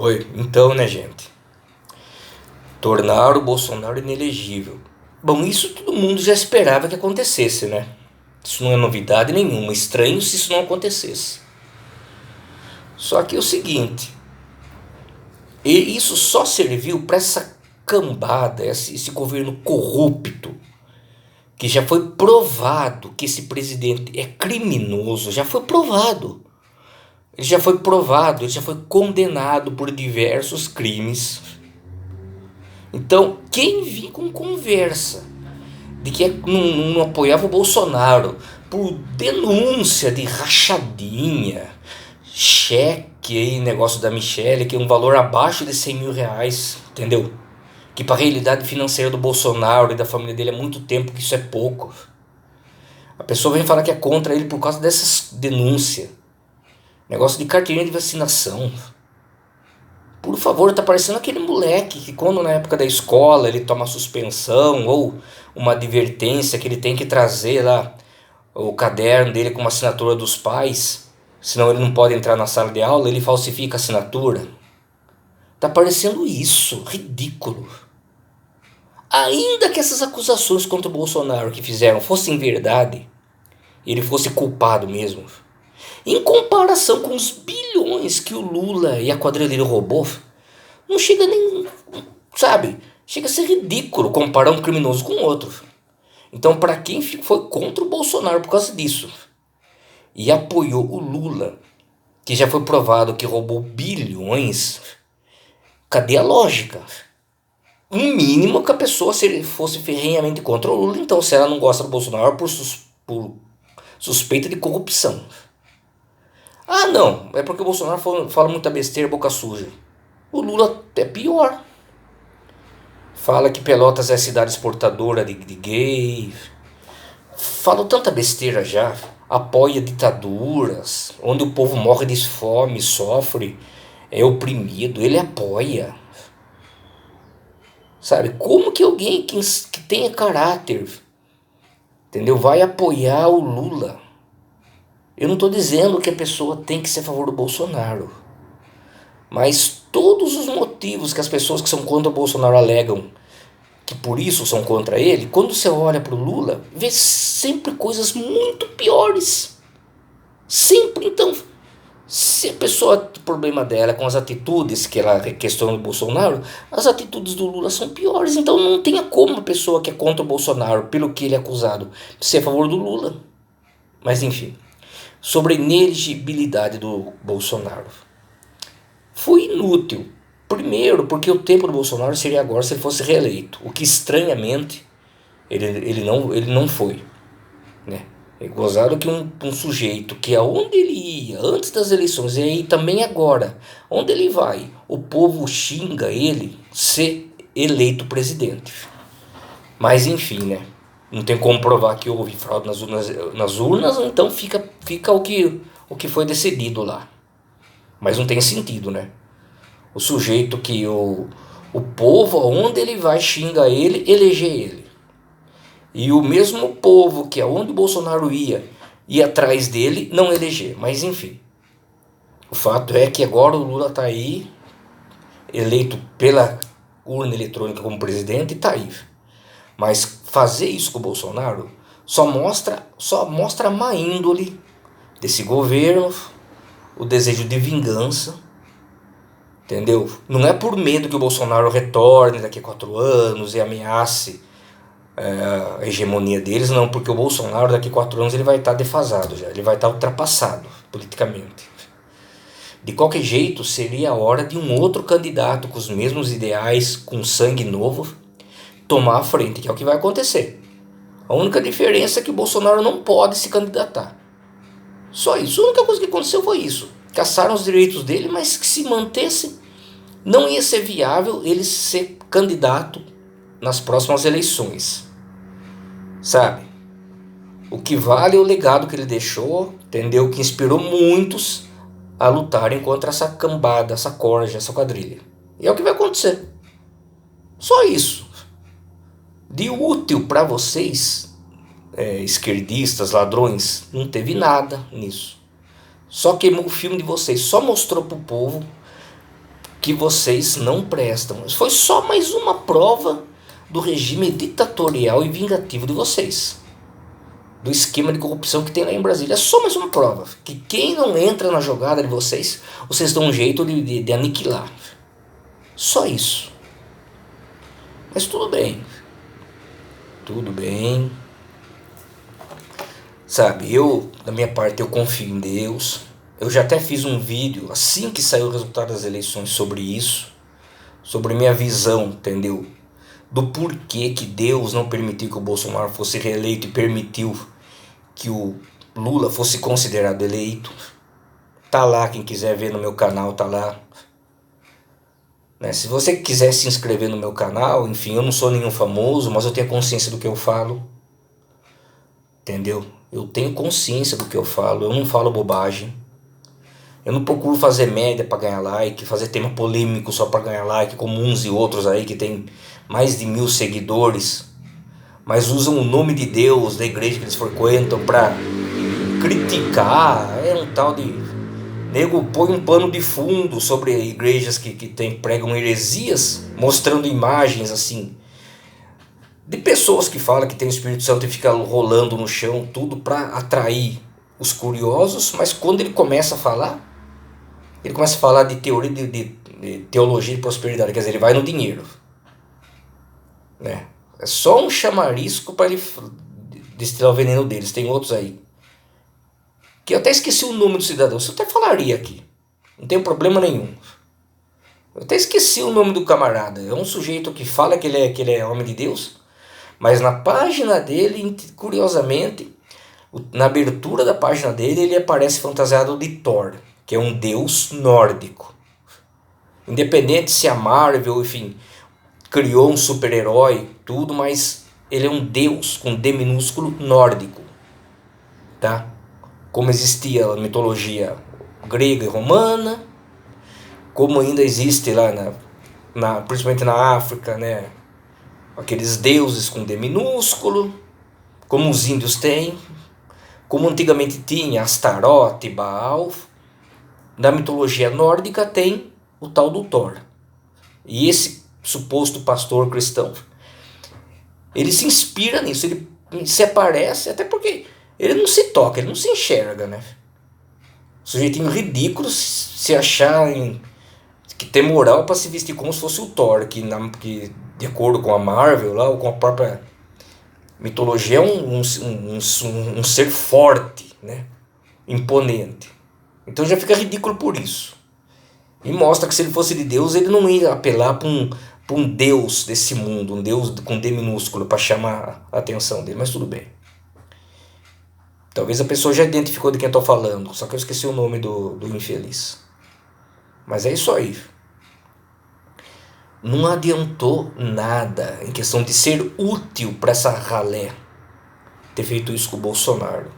Oi, então, né, gente? Tornar o Bolsonaro inelegível. Bom, isso todo mundo já esperava que acontecesse, né? Isso não é novidade nenhuma. Estranho se isso não acontecesse. Só que é o seguinte, e isso só serviu para essa cambada, esse governo corrupto, que já foi provado que esse presidente é criminoso, já foi provado. Ele já foi provado, ele já foi condenado por diversos crimes. Então, quem vir com conversa de que não apoiava o Bolsonaro por denúncia de rachadinha, cheque aí, negócio da Michelle, que é um valor abaixo de 100 mil reais, entendeu? Que para a realidade financeira do Bolsonaro e da família dele é muito tempo, que isso é pouco. A pessoa vem falar que é contra ele por causa dessas denúncias. Negócio de carteirinha de vacinação. Por favor, tá parecendo aquele moleque que quando na época da escola ele toma suspensão ou uma advertência que ele tem que trazer lá o caderno dele com uma assinatura dos pais, senão ele não pode entrar na sala de aula, ele falsifica a assinatura. Tá parecendo isso, ridículo. Ainda que essas acusações contra o Bolsonaro que fizeram fossem verdade, ele fosse culpado mesmo, em comparação com os bilhões que o Lula e a quadrilha roubou, não chega nem, sabe? Chega a ser ridículo comparar um criminoso com outro. Então, para quem foi contra o Bolsonaro por causa disso e apoiou o Lula, que já foi provado que roubou bilhões, cadê a lógica? Um mínimo que a pessoa se fosse ferrenhamente contra o Lula, então se ela não gosta do Bolsonaro por suspeita de corrupção. Ah, não, é porque o Bolsonaro fala muita besteira, boca suja. O Lula é pior. Fala que Pelotas é a cidade exportadora de gay. Fala tanta besteira já. Apoia ditaduras, onde o povo morre de fome, sofre, é oprimido. Ele apoia. Sabe? Como que alguém que tenha caráter, entendeu? Vai apoiar o Lula? Eu não estou dizendo que a pessoa tem que ser a favor do Bolsonaro. Mas todos os motivos que as pessoas que são contra o Bolsonaro alegam que por isso são contra ele, quando você olha para o Lula, vê sempre coisas muito piores. Sempre. Então, se a pessoa, o problema dela é com as atitudes que ela questiona do Bolsonaro, as atitudes do Lula são piores. Então não tenha como a pessoa que é contra o Bolsonaro, pelo que ele é acusado, ser a favor do Lula. Mas enfim, sobre a inelegibilidade do Bolsonaro. Foi inútil. Primeiro, porque o tempo do Bolsonaro seria agora se ele fosse reeleito. O que estranhamente ele não foi. Né? É gozado que um sujeito que aonde ele ia antes das eleições e aí também agora, onde ele vai, o povo xinga ele ser eleito presidente. Mas enfim, né? Não tem como provar que houve fraude nas urnas, então fica o que foi decidido lá. Mas não tem sentido, né? O sujeito que o povo, aonde ele vai, xinga ele, eleger ele. E o mesmo povo que aonde o Bolsonaro ia atrás dele, não eleger. Mas enfim, o fato é que agora o Lula está aí, eleito pela urna eletrônica como presidente, e está aí. Mas fazer isso com o Bolsonaro só mostra a má índole desse governo, o desejo de vingança. Entendeu? Não é por medo que o Bolsonaro retorne daqui a 4 anos e ameace a hegemonia deles, não, porque o Bolsonaro daqui a 4 anos ele vai estar defasado já, ele vai estar ultrapassado politicamente. De qualquer jeito, seria a hora de um outro candidato com os mesmos ideais, com sangue novo, tomar a frente, que é o que vai acontecer. A única diferença é que o Bolsonaro não pode se candidatar. Só isso. A única coisa que aconteceu foi isso. Caçaram os direitos dele, mas que se mantesse, não ia ser viável ele ser candidato nas próximas eleições. Sabe? O que vale é o legado que ele deixou, entendeu? Que inspirou muitos a lutarem contra essa cambada, essa corja, essa quadrilha. E é o que vai acontecer. Só isso. De útil para vocês, esquerdistas, ladrões, não teve nada nisso. Só queimou o filme de vocês, só mostrou pro povo que vocês não prestam. Foi só mais uma prova do regime ditatorial e vingativo de vocês, do esquema de corrupção que tem lá em Brasília. É só mais uma prova que quem não entra na jogada de vocês, vocês dão um jeito de aniquilar. Só isso. Mas tudo bem. Tudo bem. Sabe, eu, da minha parte, eu confio em Deus. Eu já até fiz um vídeo, assim que saiu o resultado das eleições, sobre isso. Sobre minha visão, entendeu? Do porquê que Deus não permitiu que o Bolsonaro fosse reeleito e permitiu que o Lula fosse considerado eleito. Tá lá, quem quiser ver no meu canal, tá lá. Né? Se você quiser se inscrever no meu canal, enfim, eu não sou nenhum famoso, mas eu tenho consciência do que eu falo. Entendeu? Eu tenho consciência do que eu falo, eu não falo bobagem. Eu não procuro fazer média para ganhar like, fazer tema polêmico só para ganhar like, como uns e outros aí que tem mais de 1000 seguidores, mas usam o nome de Deus, da igreja que eles frequentam, para criticar. É um tal de... Nego põe um pano de fundo sobre igrejas que pregam heresias, mostrando imagens assim de pessoas que falam que tem o Espírito Santo e fica rolando no chão, tudo para atrair os curiosos. Mas quando ele começa a falar de teoria de teologia de prosperidade, quer dizer, ele vai no dinheiro, né? É só um chamarisco para ele destilar o veneno deles. Tem outros aí que eu até esqueci o nome do cidadão, isso eu até falaria aqui, não tem problema nenhum. Eu até esqueci o nome do camarada. É um sujeito que fala que ele é homem de Deus, mas na página dele, curiosamente, na abertura da página dele, ele aparece fantasiado de Thor, que é um deus nórdico. Independente se a Marvel, enfim, criou um super-herói, tudo, mas ele é um deus com D minúsculo nórdico, tá? Como existia a mitologia grega e romana, como ainda existe lá, principalmente na África, né? Aqueles deuses com D minúsculo, como os índios têm, como antigamente tinha Astarote, Baal. Da mitologia nórdica tem o tal do Thor. E esse suposto pastor cristão, ele se inspira nisso, ele se aparece, até porque ele não se toca, ele não se enxerga, né? Sujeitinho ridículo se achar que tem moral para se vestir como se fosse o Thor, que de acordo com a Marvel lá, ou com a própria mitologia, é um ser forte, né? Imponente. Então já fica ridículo por isso. E mostra que se ele fosse de Deus, ele não ia apelar para um Deus desse mundo, um Deus com D minúsculo, para chamar a atenção dele, mas tudo bem. Talvez a pessoa já identificou de quem eu estou falando, só que eu esqueci o nome do infeliz. Mas é isso aí. Não adiantou nada em questão de ser útil para essa ralé ter feito isso com o Bolsonaro.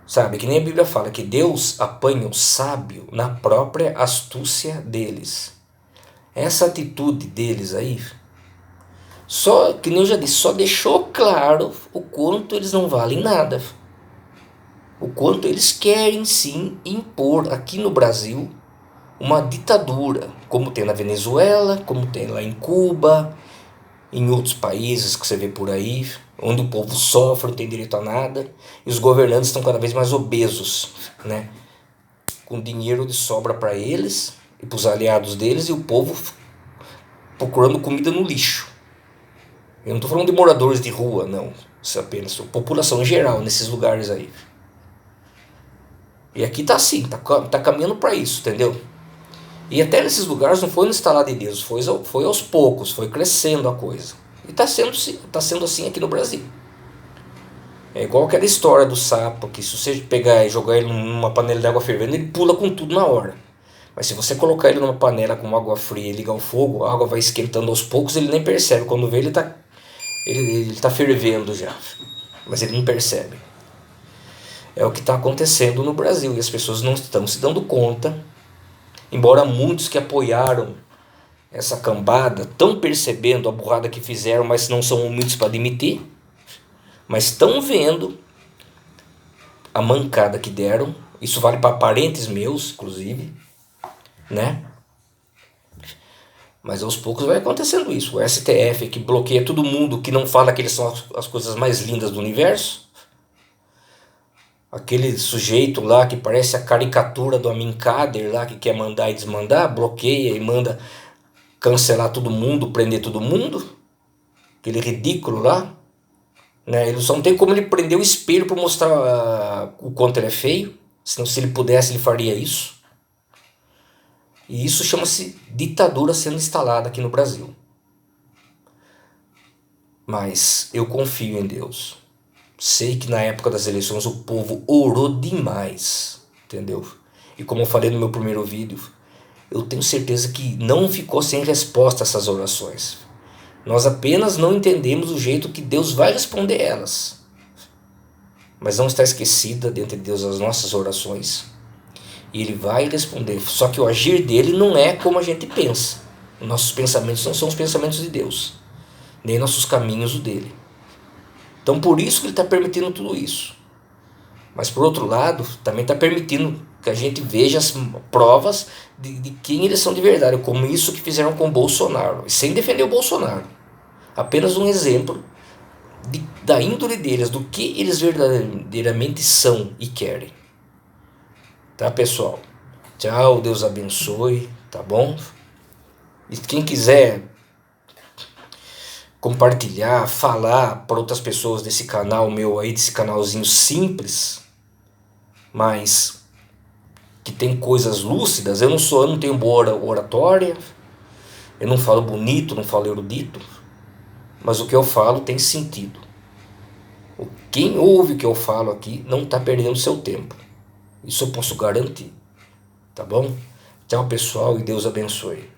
Sabe, que nem a Bíblia fala que Deus apanha o sábio na própria astúcia deles. Essa atitude deles aí, só que nem eu já disse, só deixou claro o quanto eles não valem nada. O quanto eles querem sim impor aqui no Brasil uma ditadura, como tem na Venezuela, como tem lá em Cuba, em outros países que você vê por aí, onde o povo sofre, não tem direito a nada, e os governantes estão cada vez mais obesos, né? Com dinheiro de sobra para eles e para os aliados deles, e o povo procurando comida no lixo. Eu não estou falando de moradores de rua, não. Isso é apenas a população em geral nesses lugares aí. E aqui tá assim, tá caminhando para isso, entendeu? E até nesses lugares não foi no instalar de Deus, foi aos poucos, foi crescendo a coisa. E tá sendo assim aqui no Brasil. É igual aquela história do sapo, que se você pegar e jogar ele numa panela de água fervendo, ele pula com tudo na hora. Mas se você colocar ele numa panela com água fria e ligar o fogo, a água vai esquentando aos poucos, ele nem percebe. Quando vê, ele tá fervendo já. Mas ele não percebe. É o que está acontecendo no Brasil, e as pessoas não estão se dando conta. Embora muitos que apoiaram essa cambada estão percebendo a burrada que fizeram, mas não são humildes para admitir, mas estão vendo a mancada que deram. Isso vale para parentes meus, inclusive, né? Mas aos poucos vai acontecendo isso. O STF que bloqueia todo mundo, que não fala que eles são as coisas mais lindas do universo. Aquele sujeito lá que parece a caricatura do Amin Kader lá, que quer mandar e desmandar, bloqueia e manda cancelar todo mundo, prender todo mundo. Aquele ridículo lá, né? Ele só não tem como ele prender o espelho para mostrar o quanto ele é feio. Senão, se ele pudesse, ele faria isso. E isso chama-se ditadura sendo instalada aqui no Brasil. Mas eu confio em Deus. Sei que na época das eleições o povo orou demais, entendeu? E como eu falei no meu primeiro vídeo, eu tenho certeza que não ficou sem resposta essas orações. Nós apenas não entendemos o jeito que Deus vai responder elas. Mas não está esquecida dentro de Deus as nossas orações. E Ele vai responder. Só que o agir dele não é como a gente pensa. Nossos pensamentos não são os pensamentos de Deus, nem nossos caminhos o dele. Então por isso que ele está permitindo tudo isso. Mas por outro lado, também está permitindo que a gente veja as provas de quem eles são de verdade, como isso que fizeram com o Bolsonaro, sem defender o Bolsonaro. Apenas um exemplo da índole deles, do que eles verdadeiramente são e querem. Tá, pessoal? Tchau, Deus abençoe, tá bom? E quem quiser compartilhar, falar para outras pessoas desse canal meu aí, desse canalzinho simples, mas que tem coisas lúcidas. Eu não tenho boa oratória, eu não falo bonito, não falo erudito, mas o que eu falo tem sentido. Quem ouve o que eu falo aqui não está perdendo seu tempo. Isso eu posso garantir. Tá bom? Tchau, pessoal, e Deus abençoe.